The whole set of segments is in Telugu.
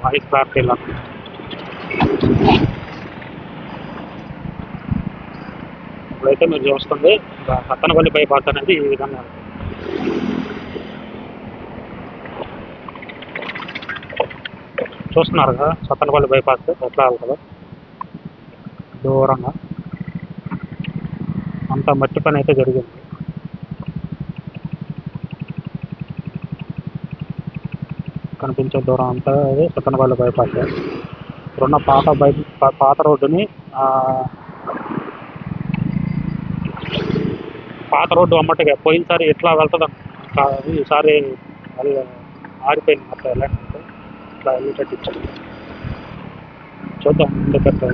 వాయిస్ క్లారిటీ ఇలా ఇప్పుడైతే మీరు చూస్తుంది సత్తెనపల్లి బైపాస్ అనేది ఈ విధంగా ఉంటుంది. చూస్తున్నారు కదా సత్తెనపల్లి బైపాస్ ఎట్లా వెళ్తుందో దూరంగా. అంత మట్టి పని అయితే జరిగింది. కనిపించే దూరం అంతా అది సత్తెనపల్లి బైపాస్. ఇప్పుడున్న పాత రోడ్డుని పాత రోడ్డు అమ్మటిగా పోయినసారి ఎట్లా వెళ్తుంది ఈసారి అది ఆరిపోయింది మొత్తం లేకపోతే ఇట్లా వెళ్ళేటట్టు ఇచ్చారు. చూద్దాం ఎందుకంటే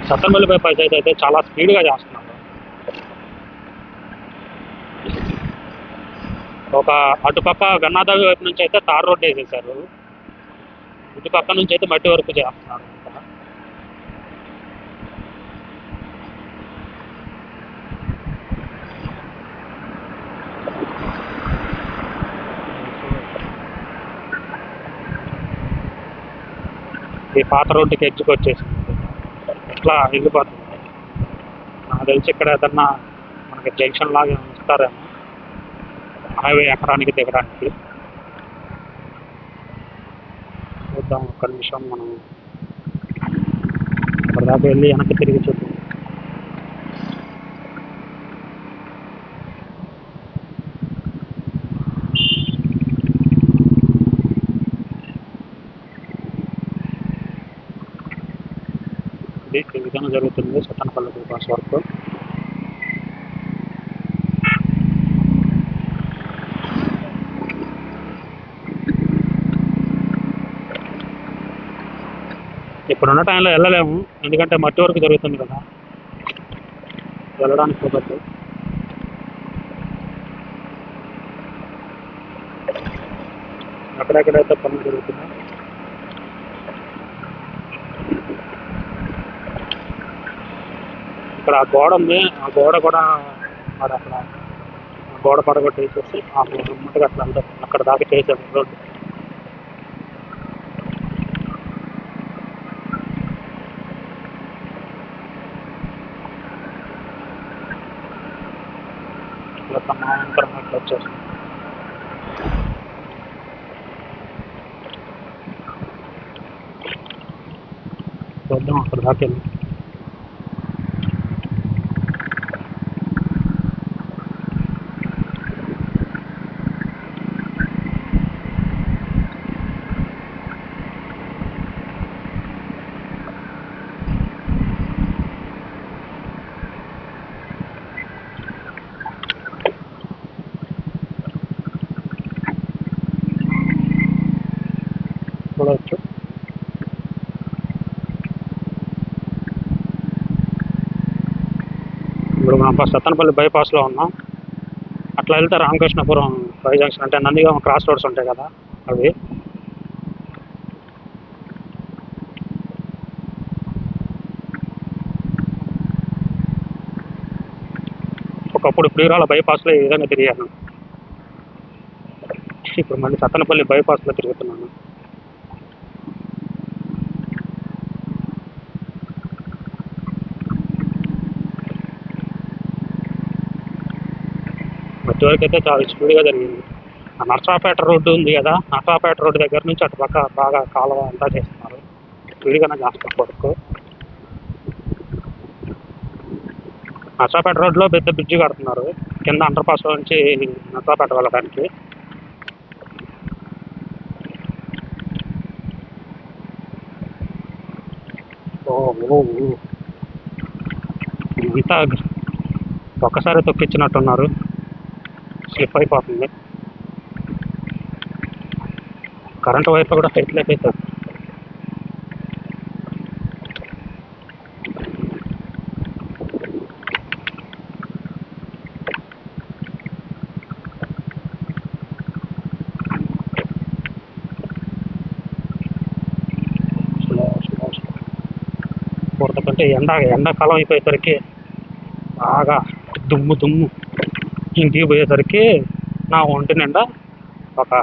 సత్తెనపల్లి బైపాస్ అయితే చాలా స్పీడ్గా చేస్తున్నారు. ఒక అటుపక్క గన్నాదావి వైపు నుంచి అయితే తార్ రోడ్డు వేసేసారు, ఇటు పక్క నుంచి అయితే మట్టి వరకు చేస్తున్నారు. ఈ పాత రోడ్డుకి ఎడ్జ్కి వచ్చేసింది, ఎట్లా వెళ్ళిపోతుంది. నాకు తెలిసి ఇక్కడ ఏదన్నా మనకి జంక్షన్ లాగా ఇస్తారేమో హైవే ఎక్కడానికి దిగడానికి. చూద్దాం ఒక్క నిమిషం, మనం అక్కడ దాకా వెళ్ళి వెనక్కి తిరిగి చూద్దాం. ఇది ఈ విధంగా జరుగుతుంది సత్తెనపల్లి బైపాస్ వరకు. ఇప్పుడున్న టైంలో వెళ్ళలేము, ఎందుకంటే మట్టి వరకు జరుగుతుంది కదా, వెళ్ళడానికి కుదరదు. ఎక్కడెక్కడైతే పనులు జరుగుతున్నాయి ఇక్కడ ఆ గోడ ఉంది, ఆ గోడ కూడా మరి అక్కడ గోడ పడగొట్టేసేసి ఆ ముట్టగా అట్లా అంటే అక్కడ దాకా చేసాము రోడ్డు. ఇట్లా సమాంతరంగా ఇట్లా వచ్చేసాం. చూద్దాం అక్కడ దాకా వెళ్ళి. చూడవచ్చు ఇప్పుడు మనం సత్తెనపల్లి బైపాస్లో ఉన్నాం. అట్లా వెళ్తే రామకృష్ణపురం బై జంక్షన్ అంటే నందిగామ క్రాస్ రోడ్స్ ఉంటాయి కదా అవి. ఒకప్పుడు ప్రియురాల బైపాస్లో ఈ విధంగా తిరిగాను, ఇప్పుడు మళ్ళీ సత్తెనపల్లి బైపాస్లో తిరుగుతున్నాను. మధ్య వరకు అయితే చాలా స్పీడ్గా జరిగింది. ఆ నర్సాపేట రోడ్డు ఉంది కదా, నర్సాపేట రోడ్డు దగ్గర నుంచి అటు పక్క బాగా కాలువ అంతా చేస్తున్నారు, స్పీడ్గానే చేస్తున్నారు వరకు. నర్సాపేట రోడ్లో పెద్ద బ్రిడ్జి కడుతున్నారు కింద అండర్ పాస్ నుంచి నర్సాపేట వెళ్ళడానికి. ఇంత ఒక్కసారి తొక్కిచ్చినట్టున్నారు, స్లిప్ అయిపోతుంది. కరెంటు వైపు కూడా హైట్ లేకపోతే పూర్తకంటే ఎండాకాలం అయిపోయేసరికి బాగా దుమ్ము ఇంటికి పోయేసరికి నా ఒంటి నిండా ఒక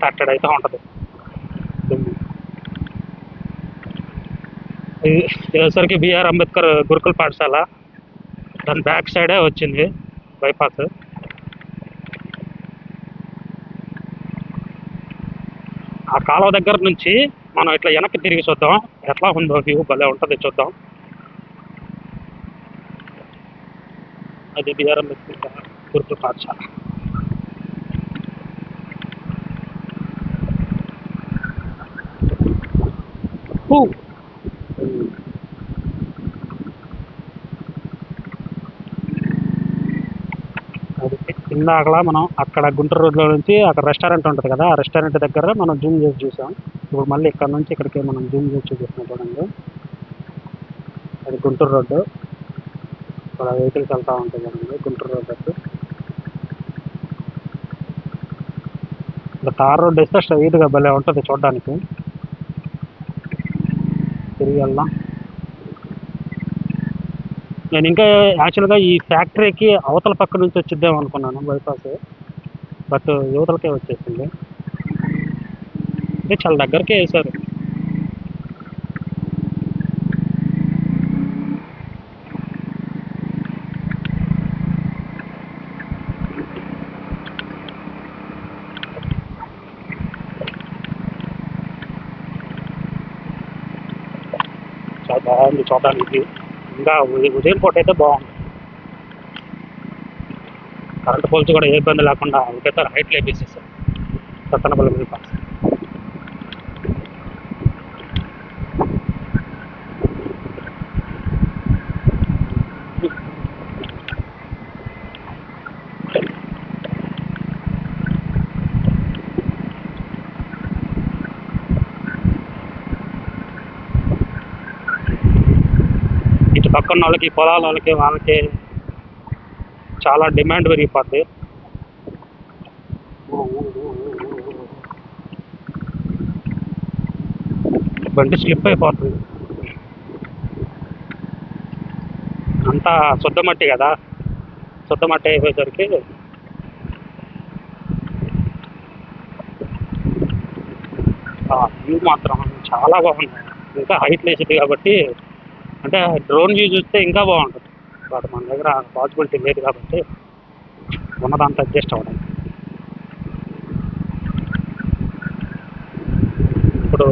తట్టడి అయితే ఉంటుంది దుమ్ము. ఇది వచ్చేసరికి బిఆర్ అంబేద్కర్ గురుకుల పాఠశాల, దాని బ్యాక్ సైడే వచ్చింది బైపాస్. ఆ కాలువ దగ్గర నుంచి మనం ఇట్లా వెనక్కి తిరిగి చూద్దాం, ఎట్లా ఉందో వ్యూ భలే ఉంటుంది, చూద్దాం. అది బిఆర్ అంబేద్కర్ గురుకుల పాఠశాల. అది ఇందాకలా మనం అక్కడ గుంటూరు రోడ్లో నుంచి అక్కడ రెస్టారెంట్ ఉంటుంది కదా, ఆ రెస్టారెంట్ దగ్గర మనం జూమ్ చేసి చూసాం. ఇప్పుడు మళ్ళీ ఇక్కడ నుంచి ఇక్కడికి మనం జూమ్ చేసి చూపిస్తున్నాం చూడండి. అది గుంటూరు రోడ్డు, ఇక్కడ వెహికల్స్ వెళ్తూ ఉంటుంది కదండి గుంటూరు రోడ్డు. ఇంకా తార్ రోడ్డు వేస్తే స్ట్రైట్గా భలే ఉంటుంది చూడడానికి. తిరిగి వెళ్దాం. నేను ఇంకా యాక్చువల్గా ఈ ఫ్యాక్టరీకి అవతల పక్క నుంచి వచ్చిద్దాం అనుకున్నాను బైపాస్, బట్ యువతలకే వచ్చేసింది. అంటే చాలా దగ్గరకే వేశారు. చాలా బాగుంది చూడడానికి. ఇంకా ఉదయం పూట అయితే బాగుంది. కరెంట్ పోల్స్ కూడా ఏ ఇబ్బంది లేకుండా ఒకేసారి హైట్ లేపేసేసారు సత్తనపల్లి బైపాస్. ఇటు పక్కన వాళ్ళకి, పొలాల వాళ్ళకి చాలా డిమాండ్ పెరిగిపోద్ది. బండి స్లిప్ అయిపోతుంది. అంతా శుద్ధ మట్టి కదా, శుద్ధ మట్టి అయిపోయేసరికి వ్యూ మాత్రం చాలా బాగుంది. ఇంకా హైట్ లేచింది కాబట్టి, అంటే డ్రోన్ వ్యూ చూస్తే ఇంకా బాగుంటుంది. బట్ మన దగ్గర పాసిబిలిటీ లేదు కాబట్టి ఉన్నదంతా అడ్జస్ట్ అవ్వడం. ఇప్పుడు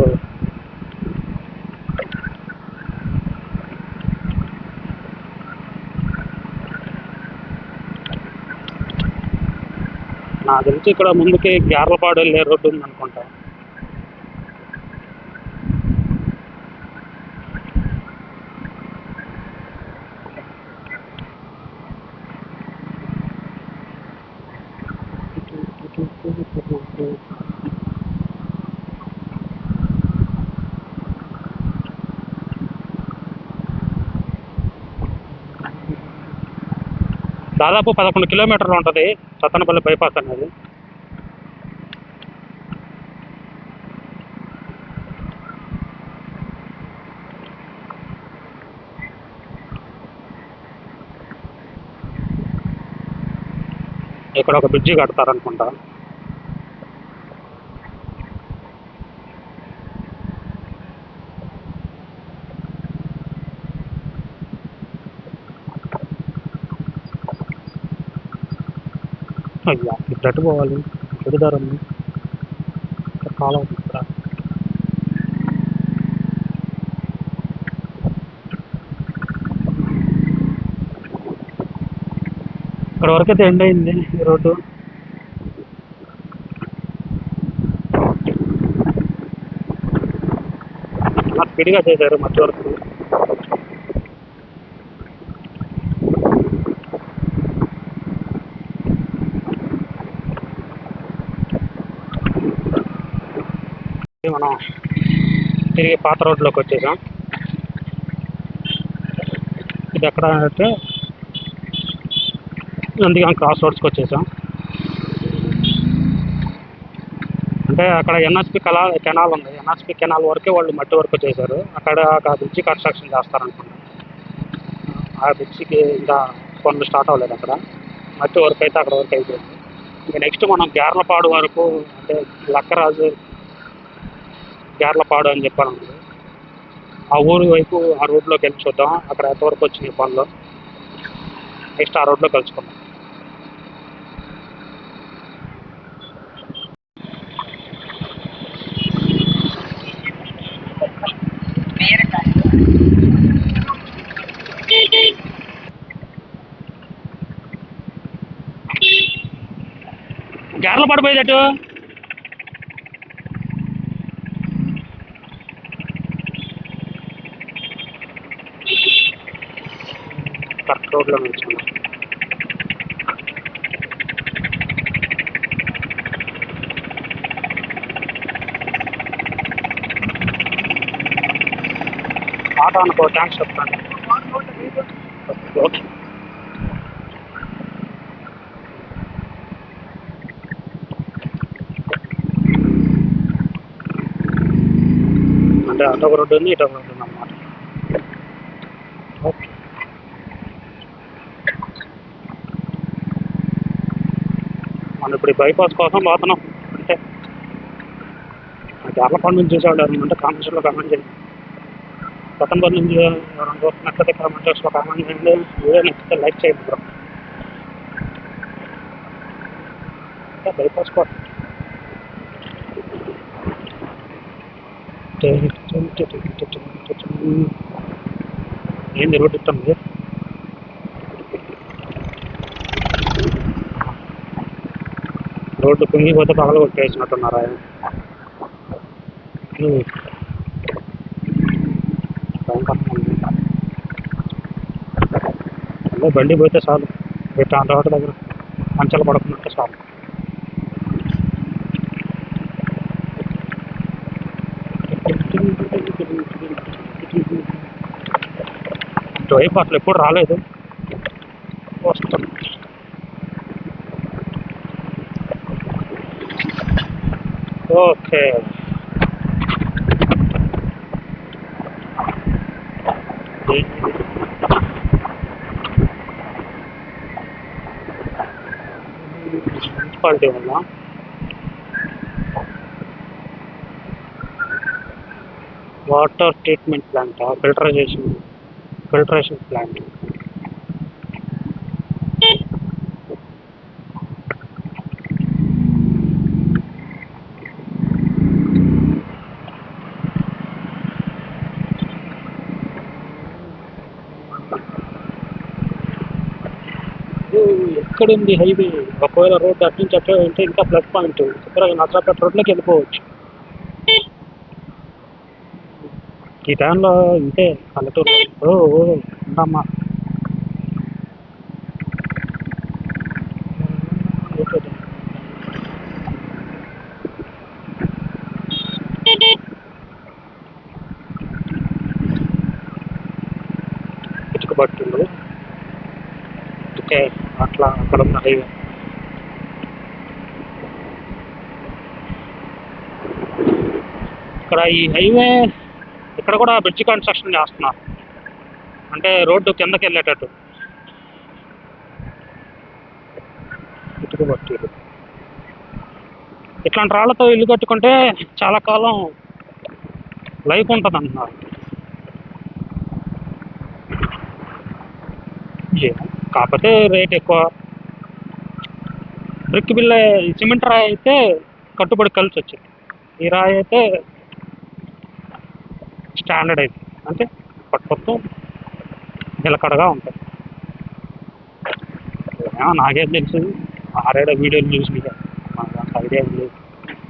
నాకు తెలిసి ఇక్కడ ముందుకి గ్యార్లపాడు వెళ్ళే రోడ్డు ఉంది అనుకుంటా. దాదాపు 11 కిలోమీటర్లు ఉంటుంది సత్తనపల్లి బైపాస్ అనేది. ఇక్కడ ఒక బ్రిడ్జి కడతారనుకుంటా. అయ్యా ఇటు పోవాలి, చెడుదారు ఉంది, కాలం ఇక్కడ. ఇక్కడ వరకు అయితే ఎండ్ అయింది ఈ రోడ్డు. స్పీడ్గా చేశారు మధ్య వరకు. మనం తిరిగి పాత రోడ్లోకి వచ్చేసాం. ఇది ఎక్కడ అంటే నందిగాం క్రాస్ రోడ్స్కి వచ్చేసాం. అంటే అక్కడ ఎన్ఎస్పి కెనాల్ ఉంది, ఎన్ఎస్పి కెనాల్ వరకే వాళ్ళు మట్టి వర్క్ చేశారు. అక్కడ ఒక బ్రిడ్జి కన్స్ట్రక్షన్ చేస్తారనుకుంటున్నాను. ఆ బ్రిడ్జికి ఇంకా పనులు స్టార్ట్ అవ్వలేదు అక్కడ. మట్టి వరకు అయితే అక్కడ వరకు అయిపోయింది. ఇంకా నెక్స్ట్ మనం గ్యార్లపాడు వరకు, అంటే లక్కరాజు గ్యార్లపాడు అని చెప్పాను, ఆ ఊరి వైపు ఆ రోడ్లోకి వెళ్ళి చూద్దాం అక్కడ ఎంతవరకు వచ్చినాయి పనులు. నెక్స్ట్ ఆ రోడ్లో కలుసుకుందాం. గ్యార్లపాడు పోయేటట్టు కరెక్ట్ రోడ్లో నిల్చున్నాం. ఆట అనుకో, థ్యాంక్స్ చెప్తాను. ఓకే, అంటే అటొక రోడ్డు ఉంది, ఇటొక రోడ్డు ఉంది అన్నమాట. ఓకే, మనం ఇప్పుడు బైపాస్ కోసం పోతున్నాం. అంటే గ్యార్లపాడు నుంచి చూసేవాళ్ళు ఎవరంటే కామెంట్స్లో కామెంట్ చేయండి. కొత్తపల్లి నుంచి ఎవరైనా చూస్తున్నట్లయితే కామెంట్స్లో కామెంట్ చేయండి. వీడియో నచ్చితే లైక్ చేయండి బ్రో. అంటే బైపాస్ కోసం ఏంది రోడ్డు ఇస్తుంది. రోడ్డు కుంగిపోతే పగలు కొట్టేసినట్టున్నారా? బండి పోతే చాలు, పెట్టా రోడ్డు దగ్గర మంచాలు పడుకున్నట్టే చాలు. ఇటువైపు అసలు ఎప్పుడు రాలేదు, వస్తాం. ఓకే, మున్సిపాలిటీ వల్ల water treatment plant, filtration plant. ఎక్కడుంది హైవే? ఒకవేళ రోడ్డు అటు నుంచి అట్లా ఉంటే ఇంకా ప్లస్ పాయింట్, ఇక్కడ నర్సాపేట రోడ్లోకి వెళ్ళిపోవచ్చు. ఈ టైంలో ఇంతే పల్లెటూరు. ఉండమ్మా, ఇటుకబట్టులు. ఓకే, అట్లా అక్కడ ఉన్న హైవే. ఇక్కడ ఈ హైవే ఇక్కడ కూడా బ్రిడ్జ్ కన్స్ట్రక్షన్ చేస్తున్నారు, అంటే రోడ్డు కిందకి వెళ్ళేటట్టు. ఇటుకబట్టీలు ఇట్లాంటి రాళ్లతో ఇల్లు కట్టుకుంటే చాలా కాలం లైఫ్ ఉంటుంది అంటున్నారు. కాకపోతే రేట్ ఎక్కువ. బ్రిక్ బిల్ల, సిమెంట్ రాయి అయితే కట్టుబడి కలిసి వచ్చింది. ఈ రాయి అయితే స్టాండర్డ్ అయితే, అంటే పట్టుకొత్తు నిలకడగా ఉంటాయి. నాకేం తెలుసు, ఆరేడ వీడియోలు చూసి మీకు ఐడియా లేదు.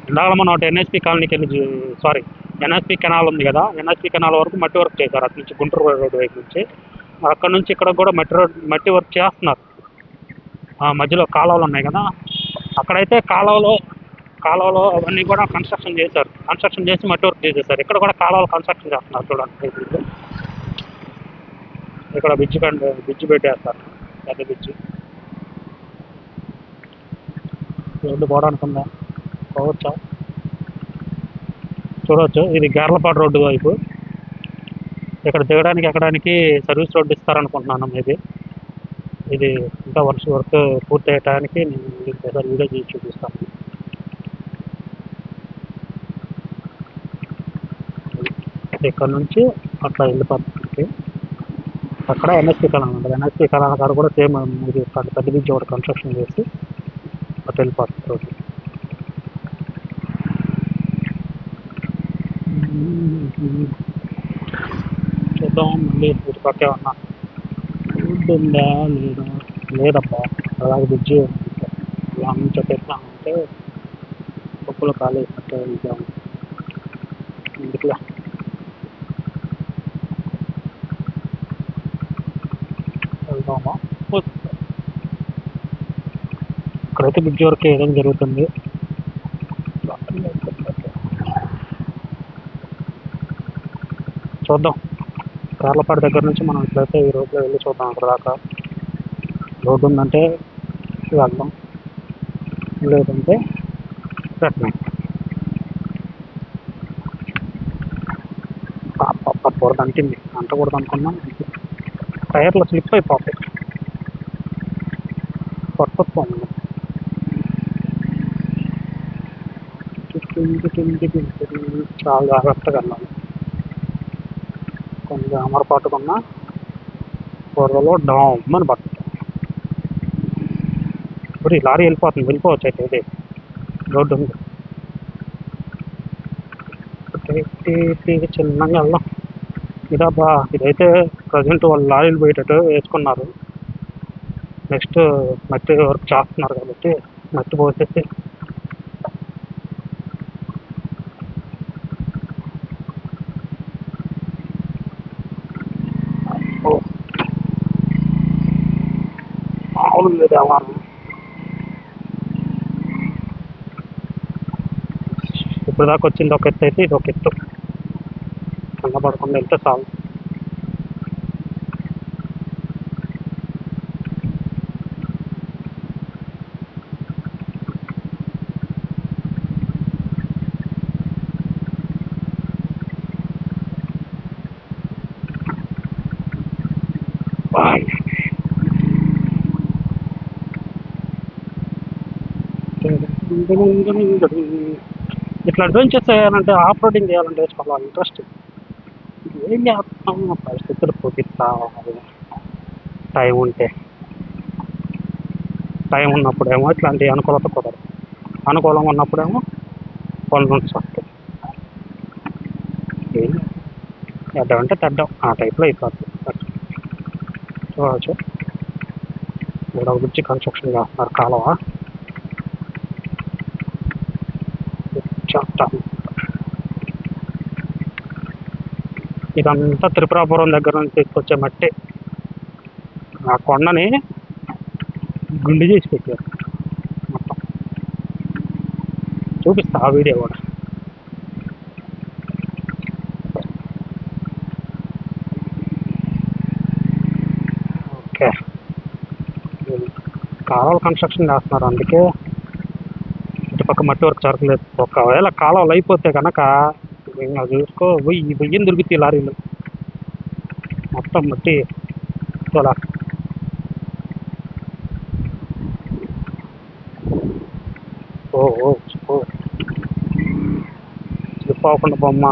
ఇందాక మనం ఒకటి ఎన్ఎస్పి కాలనీకి వెళ్ళి, సారీ ఎన్ఎస్పి కెనాల్ ఉంది కదా, ఎన్ఎస్పి కెనాల్ వరకు మట్టి వర్క్ చేశారు. అటు నుంచి గుంటూరు రోడ్డు వైపు నుంచి, అక్కడ నుంచి ఇక్కడ కూడా మట్టి వర్క్ చేస్తున్నారు. మధ్యలో కాలువలు ఉన్నాయి కదా, అక్కడైతే కాలువలో అవన్నీ కూడా కన్స్ట్రక్షన్ చేశారు. కన్స్ట్రక్షన్ చేసి మట్టి వర్క్ చేసేసారు. ఇక్కడ కూడా కాలువలు కన్స్ట్రక్షన్ చేస్తున్నారు చూడండి. ఇక్కడ బ్రిడ్జ్ పెట్టేస్తారు, పెద్ద బ్రిడ్జ్. రోడ్డు పోవడానికి ఉందా? పోవచ్చా? చూడవచ్చు. ఇది గార్లపాడు రోడ్డు వైపు. ఇక్కడ దిగడానికి ఎక్కడానికి సర్వీస్ రోడ్డు ఇస్తారనుకుంటున్నాను మేబీ. ఇది ఇంకా వర్క్ పూర్తి అయ్యటానికి నేను ఒకసారి వీడియో చేసి చూపిస్తాను. ఇక్కడ నుంచి అట్లా వెళ్ళిపోతుంది. అక్కడ ఎన్ఎస్పి కళాన్ ఉంటుంది. ఎన్ఎస్పి కళాన్ కాడ కూడా సేమ్ ఇది పెద్ద బ్రిడ్జ్ ఒకటి కన్స్ట్రక్షన్ చేసి అట్లా వెళ్ళిపోతుంది రోడ్డు. చూద్దాం మళ్ళీ ఇటు పక్క ఏమన్నా రోడ్డు ఉందా లేదా. లేదబ్బా అలాగే బ్రిడ్జి ఇలా నుంచి పెట్టామంటే పప్పులు ఖాళీ ఇద్దాం ఎందుకులే. వెళ్దామా ఇక్కడైతే బ్రిడ్జి వరకు వేయడం జరుగుతుంది. చూద్దాం కార్లపాడు దగ్గర నుంచి మనం ఇట్లయితే ఈ రోడ్లో వెళ్ళి చూద్దాం. అక్కడ దాకా రోడ్డు ఉందంటే వెళ్దాం, లేదంటే పెట్టినాం. పొరద అంటింది, అంటకూడదు అనుకున్నాం. టైర్లు స్లిప్ అయిపోతాయి, పట్టుకోండి. చాలా జాగ్రత్తగా వెళ్ళాలి. కొంచెం అమరపాటుకున్న పొరలో డామ్ అని పడుతుంది. ఇప్పుడు ఈ లారీ వెళ్ళిపోవచ్చు అయితే. ఇది రోడ్డు ఉంది, చిన్నగా వెళ్దాం. ఇదబ్బా ఇదైతే ప్రజెంట్ వాళ్ళు లారీలు పోయేటట్టు వేసుకున్నారు. నెక్స్ట్ మట్టి వర్క్ చేస్తున్నారు కాబట్టి మట్టి పోసేసి మామూలు లేదు వ్యవహారం. ఇప్పుడు దాకా వచ్చింది ఒక ఎత్తు అయితే ఇది ఒక ఎత్తు. కింద పడకుండా వెళ్తే చాలు. ఇట్లా అడ్వెంచర్స్ చేయాలంటే ఆఫ్ రోడింగ్ చేయాలంటే చాలా ఇంట్రెస్ట్. ఏం చేస్తాం, పరిస్థితులు పోగిస్తా. టైం ఉంటే టైం ఉన్నప్పుడేమో ఇట్లాంటి అనుకూలత కుదరదు, అనుకూలంగా ఉన్నప్పుడేమో పనులు నుంచి వస్తాయి. తెడ్డం తెడ్డం ఆ టైప్లో అయిపోతుంది. చూడవచ్చు ఇక్కడ గురించి కన్స్ట్రక్షన్ చేస్తున్నారు కాలువ. చెప్తాను ఇదంతా త్రిపురాపురం దగ్గర నుంచి తీసుకొచ్చే మట్టి. ఆ కొండని గుండి చేసి పెట్టారు మొత్తం. చూపిస్తా ఆ వీడియో కూడా. ఓకే, కాలువలు కన్స్ట్రక్షన్ చేస్తున్నారు, అందుకే ఇటుపక్క మట్టి వరకు జరగలేదు. ఒకవేళ కాలువలు అయిపోతే కనుక ఇంకా చూసుకో వెయ్యి దొరుకుతాయి లారీలు మొత్తం మట్టి. చూడా ఓ స్లిప్ అవ్వకుండా బొమ్మ.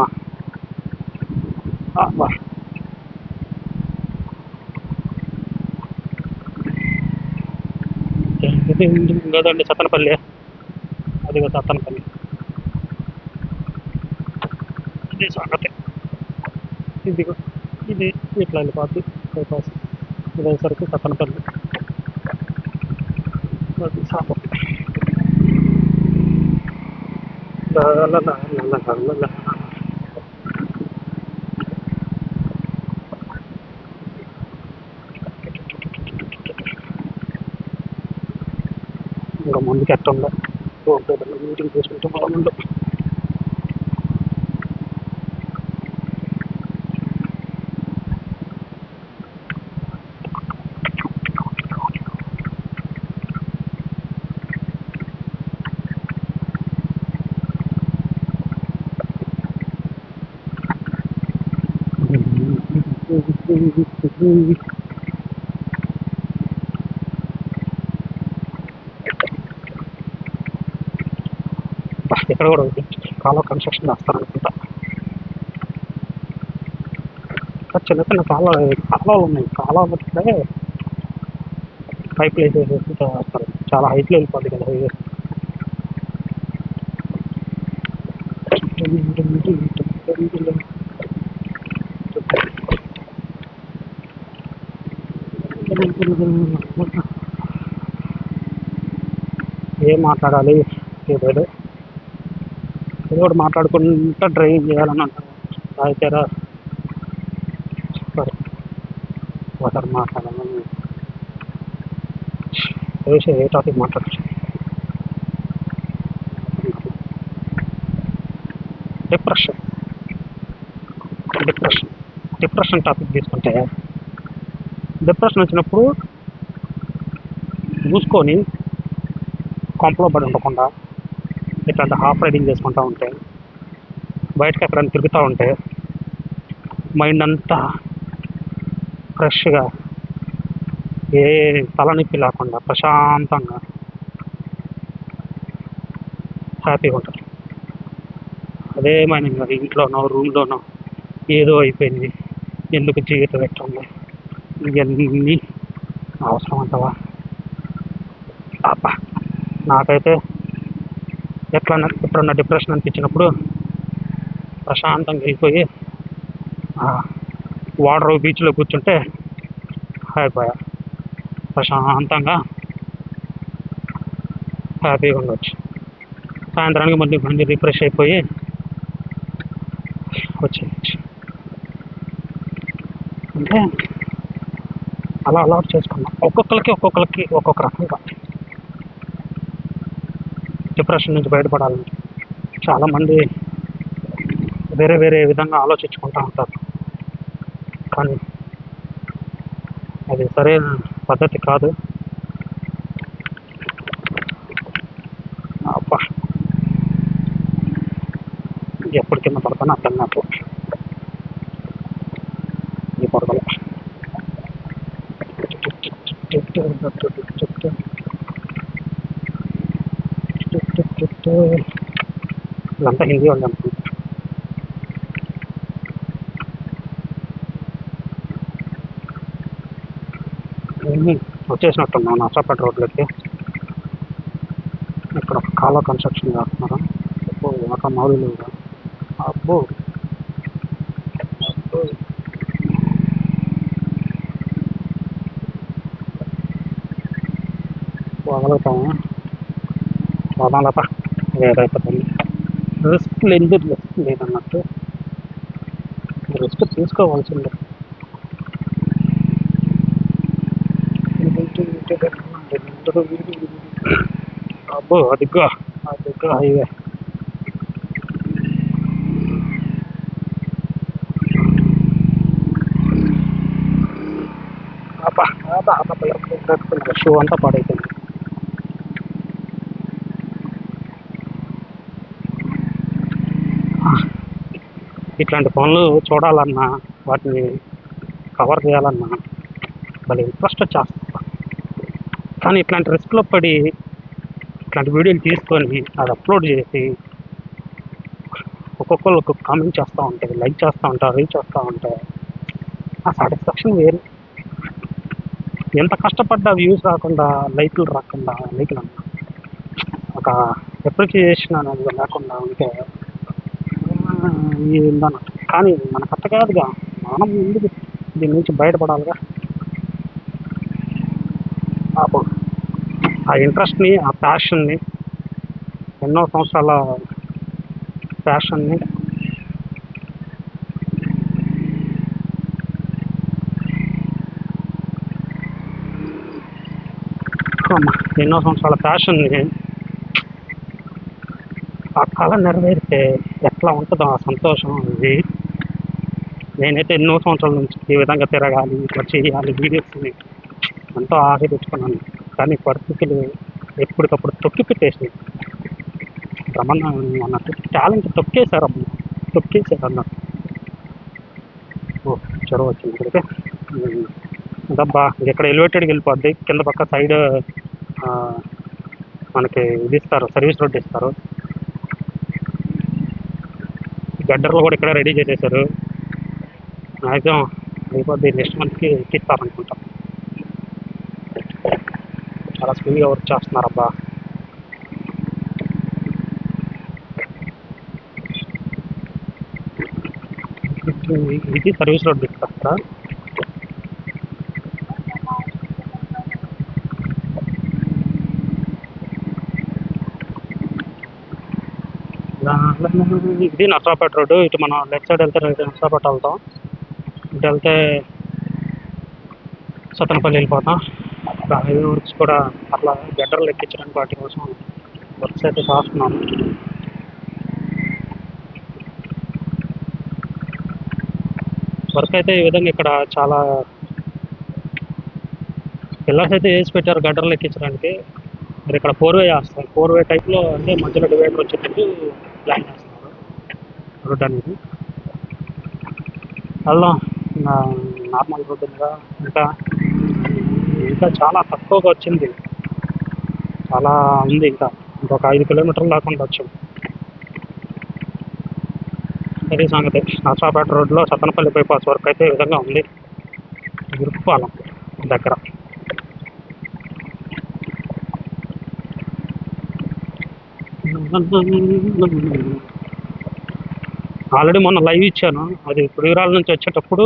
కదండి సత్తనపల్లి, అదిగో సత్తనపల్లి. ఇది సంగతి. ఇదిగో ఇది ఇట్లా వెళ్ళిపోద్ది బైపాస్. ఇదేసరికి సత్తనపల్లి. అది సాప. ఇంకా ముందుకు ఎట్టుందో మీటింగ్ చేసుకుంటే బాగుండు. ఇక్కడ కూడా కాలువ కన్స్ట్రక్షన్ చేస్తారు అనుకుంటా. చిన్న చిన్న కాలువలు ఉన్నాయి. కాలువలకి పైపులు వేసేసి చేస్తారు. చాలా హైట్లో వెళ్ళిపోద్ది కదా హైవే. ఏం మాట్లాడాలి ఏదో ఏదో ఒకటి మాట్లాడుకుంటా డ్రైవింగ్ చేయాలని అంటారు. అయితే సరే ఒకసారి మాట్లాడాలని ఏ టాపిక్ మాట్లాడచ్చు. డిప్రెషన్ డిప్రెషన్ డిప్రెషన్ టాపిక్ తీసుకుంటే, డిప్రెషన్ వచ్చినప్పుడు చూసుకొని కొంపలో పడి ఉండకుండా ఇట్లాంటి హాఫ్ రైడింగ్ చేసుకుంటూ ఉంటే, బయటకు ఎక్కడైనా తిరుగుతూ ఉంటే మైండ్ అంతా ఫ్రెష్గా, ఏ తలనొప్పి లేకుండా ప్రశాంతంగా హ్యాపీగా ఉంటుంది. అదే మైండ్ అది ఇంట్లోనో రూమ్లోనో ఏదో అయిపోయింది, ఎందుకు జీవితం పెట్టండి, ఇవన్నీ అవసరం అంటావా? అబ్బా, నాకైతే ఎప్పుడన్నా డిప్రెషన్ అనిపించినప్పుడు ప్రశాంతంగా వెళ్ళిపోయి వాటర్ బీచ్లో కూర్చుంటే అయిపోయా, ప్రశాంతంగా హ్యాపీగా ఉండవచ్చు. సాయంత్రానికి మళ్ళీ రిఫ్రెష్ అయిపోయి వచ్చేయచ్చు. అంటే అలా అలవాటు చేసుకున్నాం. ఒక్కొక్కరికి ఒక్కొక్క రకంగా డిప్రెషన్ నుంచి బయటపడాలంటే చాలామంది వేరే వేరే విధంగా ఆలోచించుకుంటూ ఉంటారు. కానీ అది సరైన పద్ధతి కాదు. అబ్బా, ఎప్పుడు కింద పడతానో అర్థం నాకు ఈ పడగల. ఇదంతా హిందీ వాళ్ళు అనుకుంటా. వచ్చేసినట్టున్నాను నర్సాపేట రోడ్లకి. ఇక్కడ ఒక కాలువ కన్స్ట్రక్షన్ చేస్తున్నారు. ఒక మౌలు అబ్బో వదలుతాము వదలత ఏదైపోతుంది. రిస్క్ లేదన్నట్టు రిస్క్ తీసుకోవాల్సిందే. అబ్బో అదిగా హైవే. షూ అంతా పాడైపోయింది. ఇట్లాంటి పనులు చూడాలన్నా, వాటిని కవర్ చేయాలన్నా భలే ఇంట్రెస్ట్ వచ్చేస్తా. కానీ ఇట్లాంటి రిస్క్లో పడి ఇట్లాంటి వీడియోలు తీసుకొని అది అప్లోడ్ చేసి ఒక్కొక్కరు ఒక్కొక్క కామెంట్ చేస్తూ ఉంటాయి, లైక్ చేస్తూ ఉంటారు, రీచ్ చేస్తూ ఉంటాయి. ఆ సాటిస్ఫాక్షన్ వేరు. ఎంత కష్టపడ్డా వ్యూస్ రాకుండా, లైక్లు అన్న ఒక అప్రిసియేషన్ అనేది లేకుండా ఉంటే ఏందన్నట్టు. కానీ మనకు అట్ట కాదుగా, మనం ముందుకు దీని నుంచి బయటపడాలిగా. ఆ ఇంట్రెస్ట్ని, ఆ ప్యాషన్ని, ఎన్నో సంవత్సరాల ప్యాషన్ని ఆ కళ నెరవేరితే ఎట్లా ఉంటుందో ఆ సంతోషం అది. నేనైతే ఎన్నో సంవత్సరాల నుంచి ఈ విధంగా తిరగాలి, ఇట్లా చేయాలి, వీడియోస్ని ఎంతో ఆశ తెచ్చుకున్నాను. కానీ పరిస్థితులు ఎప్పటికప్పుడు తొక్కి పెట్టేసినాయి. రమణ అన్నట్టు టాలెంట్ తొక్కేశారు అన్నట్టు. చెరువు వచ్చింది ఇక్కడికి. దబ్బా ఇక్కడ ఎలివేటెడ్కి వెళ్ళిపోద్ది. కింద పక్క సైడ్ మనకి ఇది ఇస్తారు, సర్వీస్ రోడ్ ఇస్తారు. గడ్డర్లు కూడా ఇక్కడ రెడీ చేసేసారు. మ్యాక్సిమం అయిపోద్ది, నెక్స్ట్ మంత్కి ఎక్కిస్తారనుకుంటాం. చాలా స్పీడ్గా వర్క్ చేస్తున్నారబ్బా. ఇది సర్వీస్ రోడ్ ఇక్కడ. ఇది నర్సాపేట రోడ్డు. ఇటు మనం లెఫ్ట్ సైడ్ వెళ్తే నర్సాపేట వెళ్తాం, ఇటు వెళ్తే సత్తనపల్లి వెళ్ళిపోతాం. హైవే వర్క్స్ కూడా అట్లా గడ్డర్లు ఎక్కించడానికి వాటి కోసం వర్క్స్ అయితే చేస్తున్నాము. వర్క్ అయితే ఈ విధంగా ఇక్కడ చాలా పిల్లర్స్ అయితే వేసి పెట్టారు గడ్డర్లు ఎక్కించడానికి. మరి ఇక్కడ 4 వే చేస్తారు. 4 వే టైప్లో, అంటే మధ్యలో డివైడర్ వచ్చేటట్టు ప్లాన్ చేస్తున్నారు రోడ్ అనేది. వెళ్దాం నార్మల్ రోడ్డు మీద. ఇంకా ఇంకా చాలా తక్కువగా వచ్చింది, చాలా ఉంది. ఇంకా ఇంకొక 5 కిలోమీటర్లు దాకా ఉండొచ్చు. అది సంగతి. నర్సాపేట రోడ్లో సత్తనపల్లి బైపాస్ వర్క్ అయితే ఈ విధంగా ఉంది. గురుకుపాలెం దగ్గర. ఆల్రెడీ మొన్న లైవ్ ఇచ్చాను, అది పులివరాల నుంచి వచ్చేటప్పుడు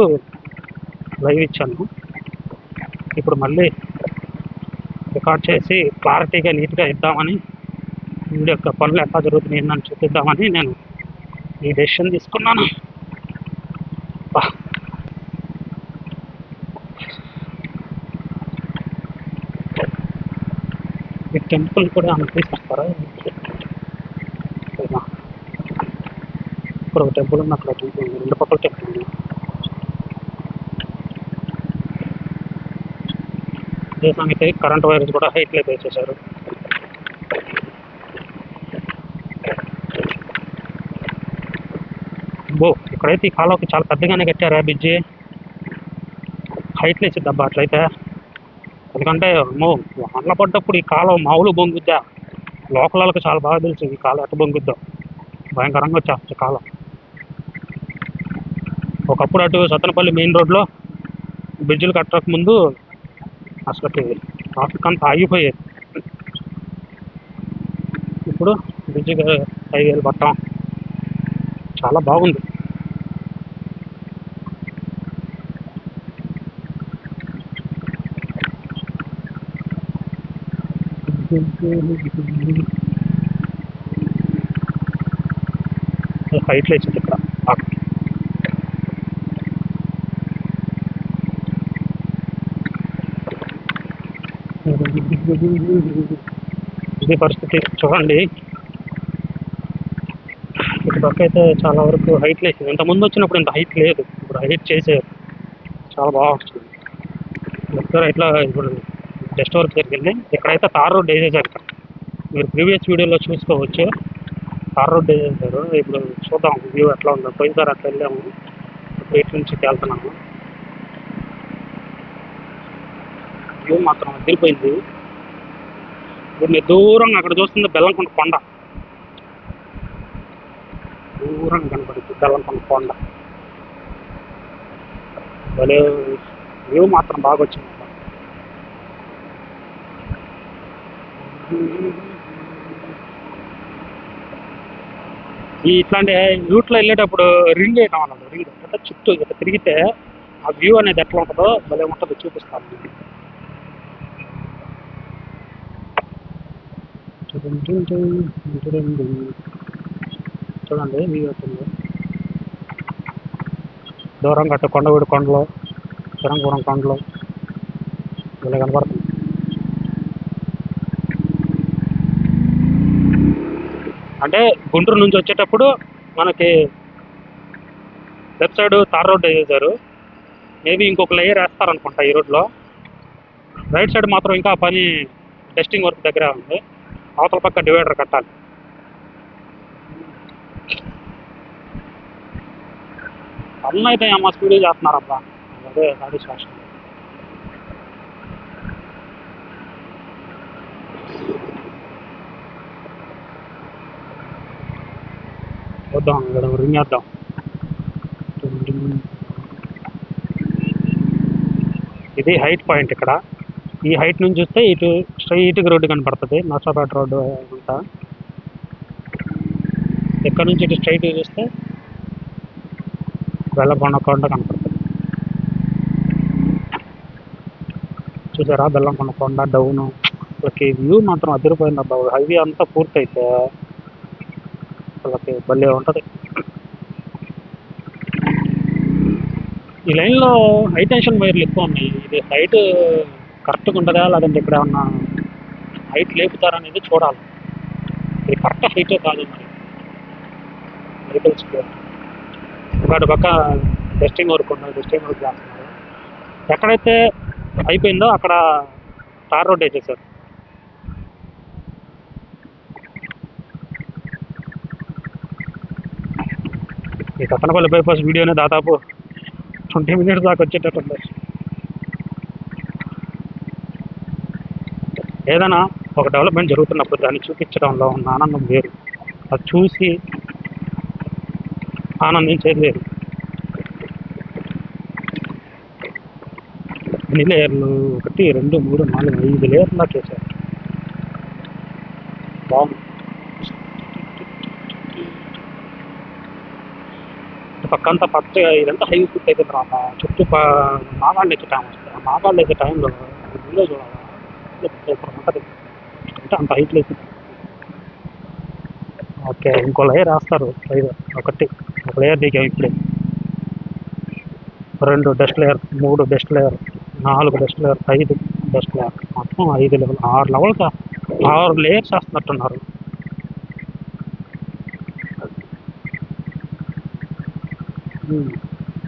లైవ్ ఇచ్చాను. ఇప్పుడు మళ్ళీ రికార్డ్ చేసి క్లారిటీగా నీట్గా ఇద్దామని, వీడి యొక్క పనులు ఎట్లా జరుగుతున్నాయి అని చూపిద్దామని నేను ఈ డెసిషన్ తీసుకున్నాను. ఈ టెంపుల్ కూడా అనిపిస్తారా? ఇప్పుడు ఒక టెంపుల్ ఉంది, అక్కడ టెంపుల్ ఉంది, 2 పక్కల టెంపుల్ ఉంది. అదే సంగతి, కరెంట్ వైర్స్ కూడా హైట్లో వేసేసారు. ఇక్కడైతే ఈ కాలువకి చాలా పెద్దగానే కట్టారా బ్రిడ్జి. హైట్లో వేసిద్ది అబ్బా అట్లయితే. ఎందుకంటే వానలు పడ్డప్పుడు ఈ కాలువ మామూలు బొంగుద్దా. లోకల్ వాళ్ళకి చాలా బాగా తెలుసు ఈ కాలువ ఎట్ట బొంగుద్దాం. భయంకరంగా వచ్చేస్తుంది కాలువ. ఒకప్పుడు అటు సత్తనపల్లి మెయిన్ రోడ్లో బ్రిడ్జిలు కట్టక ముందు అసలుకి ట్రాఫిక్ అంతా ఆగిపోయేది. ఇప్పుడు బ్రిడ్జి హైవేలు పట్టడం చాలా బాగుంది. హైట్లో వచ్చింది ఇక్కడ. ఇది పరిస్థితి చూడండి. ఇటు పక్క అయితే చాలా వరకు హైట్ వేసింది. ఇంతకుముందు వచ్చినప్పుడు ఇంత హైట్ లేదు, ఇప్పుడు హైట్ చేసేది చాలా బాగా వస్తుంది. లెఫ్ట్ రైట్లో ఇప్పుడు జస్ట్ వరకు జరిగింది. ఇక్కడైతే తార్ రోడ్ వేసేసారు. మీరు ప్రీవియస్ వీడియోలో చూసుకోవచ్చు, తార్ రోడ్ వేసేసారు. ఇప్పుడు చూద్దాం వ్యూ ఎట్లా ఉందో. పోయినసారి అట్లా వెళ్ళాము, ఇప్పుడు ఇటు నుంచి వెళ్తున్నాము. వ్యూ మాత్రం అదిరిపోయింది. ఇప్పుడు మీరు దూరంగా అక్కడ చూస్తుంది బెల్లంకొండ కొండ, దూరంగా కనపడుతుంది బెల్లంకొండ కొండ. భలే వ్యూ మాత్రం బాగా వచ్చింది. ఈ ఇట్లాంటి రూట్లో వెళ్ళేటప్పుడు రింగ్ వేయటం అన్నది, రింగ్ అంటే చుట్టూ ఇట్లా తిరిగితే ఆ వ్యూ అనేది ఎట్లా ఉంటుందో భలే ఉంటుందో చూపిస్తాను. చూడండి వ్యూ అవుతుంది. దూరం గట్ట కొండవీడు కొండలు, చిరంగూరం కొండలు ఇలా కనపడుతుంది. అంటే గుంటూరు నుంచి వచ్చేటప్పుడు మనకి లెఫ్ట్ సైడ్ తార్ రోడ్ వేసేసారు. మేబీ ఇంకొక లేయర్ వేస్తారనుకుంటా ఈ రోడ్లో. రైట్ సైడ్ మాత్రం ఇంకా పని టెస్టింగ్ వర్క్ దగ్గర ఉంది. అవతల పక్క డివైడర్ కట్టాలి. పనులు అయితే అమ్మ స్పీడ్గా చేస్తున్నారబ్బా. అదే సాటిస్ఫాక్షన్. వద్దాం ఇక్కడ రింగ్ వేద్దాం. ఇది హైట్ పాయింట్ ఇక్కడ. ఈ హైట్ నుంచి చూస్తే ఇటు స్ట్రైట్గా రోడ్డు కనపడుతుంది, నర్సాపేట రోడ్డు అంతా. ఇక్కడ నుంచి ఇటు స్ట్రైట్ చూస్తే బెల్లంకొండ కనపడుతుంది. చూసారా బెల్లంకొండ డౌన్. వాళ్ళకి వ్యూ మాత్రం అదిరిపోయింది అబ్బా. హైవే అంతా పూర్తయితే వాళ్ళకి భలే ఉంటుంది. ఈ లైన్లో హై టెన్షన్ వైర్లు ఎక్కువ ఉన్నాయి. ఇది హైట్ కరెక్ట్గా ఉంటుందా లేదంటే ఇక్కడ ఏమన్నా హైట్ లేపుతారనేది చూడాలి. ఇది కరెక్ట్ హైటే కాదు మరి వెహికల్స్కి. ఇంకోటి పక్క టెస్టింగ్ వర్క్ ఉన్నది, టెస్టింగ్ వర్క్ చేస్తున్నారు. ఎక్కడైతే అయిపోయిందో అక్కడ తార్ రోడ్ వేసేసారు. ఈ సత్తనపల్లి బైపాస్ వీడియోనే దాదాపు 20 minutes దాకా వచ్చేటట్టుంది. ఏదైనా ఒక డెవలప్మెంట్ జరుగుతున్నప్పుడు దాన్ని చూపించడంలో ఉన్న ఆనందం వేరు. అది చూసి ఆనందించేది వేరు. ఎన్ని లేయర్లు? 1 2 3 4 5 లేయర్లు దాకా వేసారు. బాగుంది. పక్కంతా పచ్చగా ఇదంతా హైవే పూర్తి అయిపోయిన తర్వాత చుట్టూ నాగాళ్ళు ఎక్కే టైం వస్తుంది. ఆ నాగాళ్ళు ఎక్కే టైంలో వీడియో చూడాలి, సూపర్ ఉంటుంది. అంటే అంత హైట్ లేదు. ఓకే, ఇంకో లేయర్ వేస్తారు. ఒక లేయర్ దిగాం ఇప్పుడే. 2 dust layer, 3 dust layer, 4 dust layer, 5 dust layer, మొత్తం 5 లెవెల్, 6 లెవెల్స్, 6 లేయర్స్ వేస్తున్నట్టున్నారు.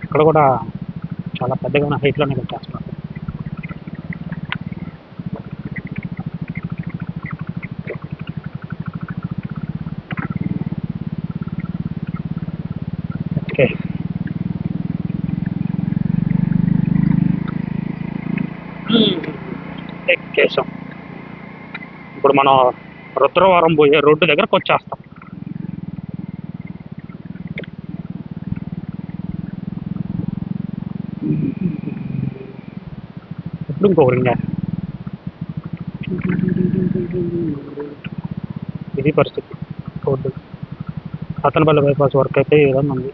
ఇక్కడ కూడా చాలా పెద్దగా హైట్లోనే కట్టేస్తున్నారు. ఓకే, ఎక్కేసాం. ఇప్పుడు మనం రుద్రవరం పోయే రోడ్డు దగ్గరకు వచ్చేస్తాం. ఇప్పుడు ఇంకో రింగా. ఇది పరిస్థితి రోడ్డు. సత్తనపల్లి బైపాస్ వర్క్ అయితే ఈ విధంగా ఉంది.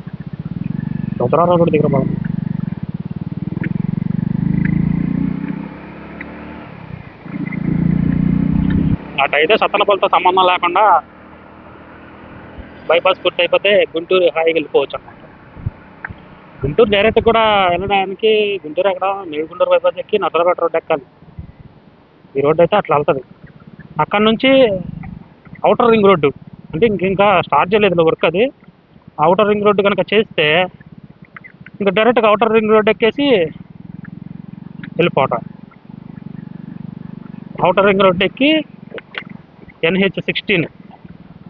రుద్రవరం రోడ్డు దగ్గర బాగుంది. అటైతే సత్తనపల్లితో సంబంధం లేకుండా బైపాస్ పూర్తి అయిపోతే గుంటూరు హాయిగా వెళ్ళిపోవచ్చు అన్నమాట. గుంటూరు డైరెక్ట్ కూడా వెళ్ళడానికి గుంటూరు ఎక్కడ మేడిగుంటూరు బైపాస్ ఎక్కి నర్సరాపేట రోడ్డు ఎక్కాలి. ఈ రోడ్డు అయితే అట్లా వెళ్తుంది. అక్కడ నుంచి అవుటర్ రింగ్ రోడ్డు అంటే ఇంకా స్టార్ట్ చేయలేదు వర్క్. అది అవుటర్ రింగ్ రోడ్డు కనుక చేస్తే ఇంకా డైరెక్ట్గా అవుటర్ రింగ్ రోడ్డు ఎక్కేసి వెళ్ళిపోవటం. అవుటర్ రింగ్ రోడ్డు ఎక్కి NH16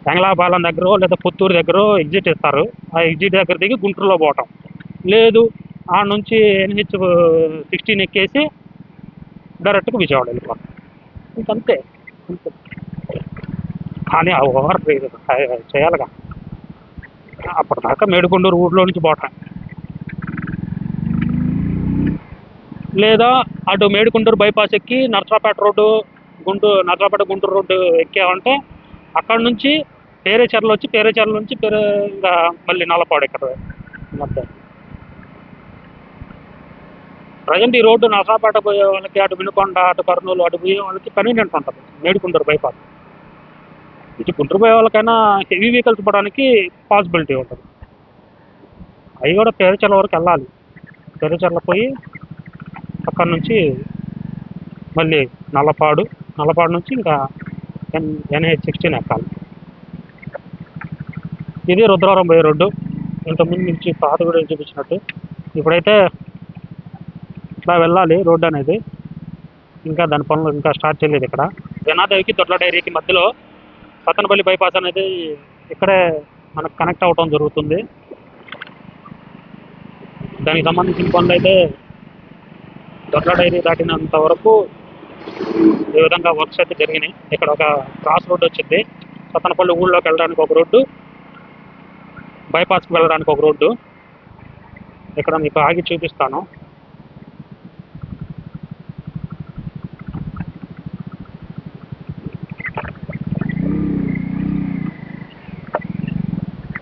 తంగళాపాలెం దగ్గర లేదా పుత్తూరు దగ్గర ఎగ్జిట్ ఇస్తారు. ఆ ఎగ్జిట్ దగ్గర దిగి గుంటూరులో పోవటం. లేదు ఆ నుంచి NH16 ఎక్కేసి డైరెక్ట్గా విజయవాడ వెళ్ళిపోతాం. ఇంకంతే. కానీ ఆ ఓవర్ చేయాలిగా. అప్పటిదాకా మేడికొండూరు ఊళ్ళో నుంచి పోవటం, లేదా అటు మేడికొండూరు బైపాస్ ఎక్కి నర్సరాపేట రోడ్డు నర్సరాపేట గుంటూరు రోడ్డు ఎక్కామంటే అక్కడ నుంచి పేరేచర్ల వచ్చి పేరేచర్ల నుంచి ఇంకా మళ్ళీ నల్లపాడు ఇక్కడ మధ్య. ప్రజెంట్ ఈ రోడ్డు నర్సరాపేట పోయే వాళ్ళకి, అటు వినుకొండ, అటు కర్నూలు, అటు పోయే వాళ్ళకి కన్వీనియంట్ ఉంటుంది మేడికొండూరు బైపాస్. ఇటు గుంటూరు పోయే వాళ్ళకైనా హెవీ వెహికల్స్ పోవడానికి పాసిబిలిటీ ఉంటుంది. అవి కూడా పేరేచర్ల వరకు వెళ్ళాలి. పేరేచర్ల పోయి అక్కడ నుంచి మళ్ళీ నల్లపాడు నుంచి ఇంకా NH16 ఎక్కాలి. ఇది రుద్రవరం పోయే రోడ్డు. ఇంతకుముందు నుంచి పాత కూడా చూపించినట్టు. ఇప్పుడైతే ఇట్లా వెళ్ళాలి రోడ్డు అనేది. ఇంకా దాని పనులు ఇంకా స్టార్ట్ చేయలేదు. ఇక్కడ జనాదేవికి దొడ్ల డైరీకి మధ్యలో సత్తనపల్లి బైపాస్ అనేది ఇక్కడే మనకు కనెక్ట్ అవటం జరుగుతుంది. దానికి సంబంధించిన పనులు అయితే దొడ్ల డైరీ దాటినంత వరకు ఈ విధంగా వర్క్స్ అయితే జరిగినాయి. ఇక్కడ ఒక క్రాస్ రోడ్డు వచ్చింది. సత్తనపల్లి ఊళ్ళోకి వెళ్ళడానికి ఒక రోడ్డు, బైపాస్కి వెళ్ళడానికి ఒక రోడ్డు. ఇక్కడ మీకు ఆగి చూపిస్తాను.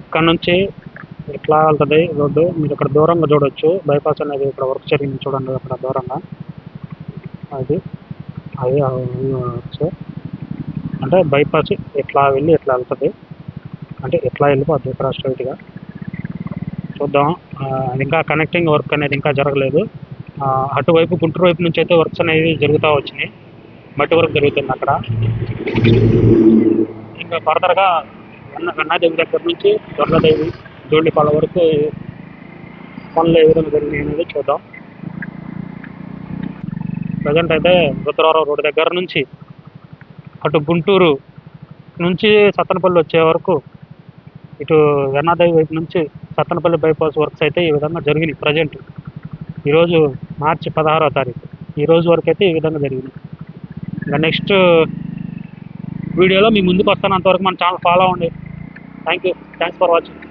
ఇక్కడ నుంచి ఇట్లా వెళ్తుంది రోడ్డు. మీరు ఇక్కడ దూరంగా చూడొచ్చు. బైపాస్ అనేది ఇక్కడ వర్క్ జరిగింది చూడండి అక్కడ దూరంగా. అది అది వర్క్స్. అంటే బైపాస్ ఇట్లా వెళ్ళి ఇట్లా వెళ్తుంది. అంటే ఇట్లా వెళ్ళిపోద్ది ఇక్కడ స్ట్రైట్గా. చూద్దాం. ఇంకా కనెక్టింగ్ వర్క్ అనేది ఇంకా జరగలేదు. అటువైపు గుంటూరు వైపు నుంచి అయితే వర్క్స్ అనేవి జరుగుతూ వచ్చినాయి. మట్టి వర్క్ జరుగుతుంది అక్కడ. ఇంకా ఫర్దర్గా వెన్నాదేవి దగ్గర నుంచి దొర్లదేవి జోళ్ళిపాల వరకు పనులు ఏ విధంగా జరిగినాయి అనేది చూద్దాం. ప్రజెంట్ అయితే రుద్రవరం రోడ్డు దగ్గర నుంచి అటు గుంటూరు నుంచి సత్తెనపల్లి వచ్చే వరకు, ఇటు వెన్నాదేవి వైపు నుంచి సత్తెనపల్లి బైపాస్ వర్క్స్ అయితే ఈ విధంగా జరిగినాయి. ప్రజెంట్ ఈరోజు మార్చి 16వ తారీఖు. ఈ రోజు వరకు అయితే ఈ విధంగా జరిగింది. ఇంకా నెక్స్ట్ వీడియోలో మీ ముందుకు వస్తాను. అంతవరకు మన ఛానల్ ఫాలో అవ్వండి. Thanks for watching.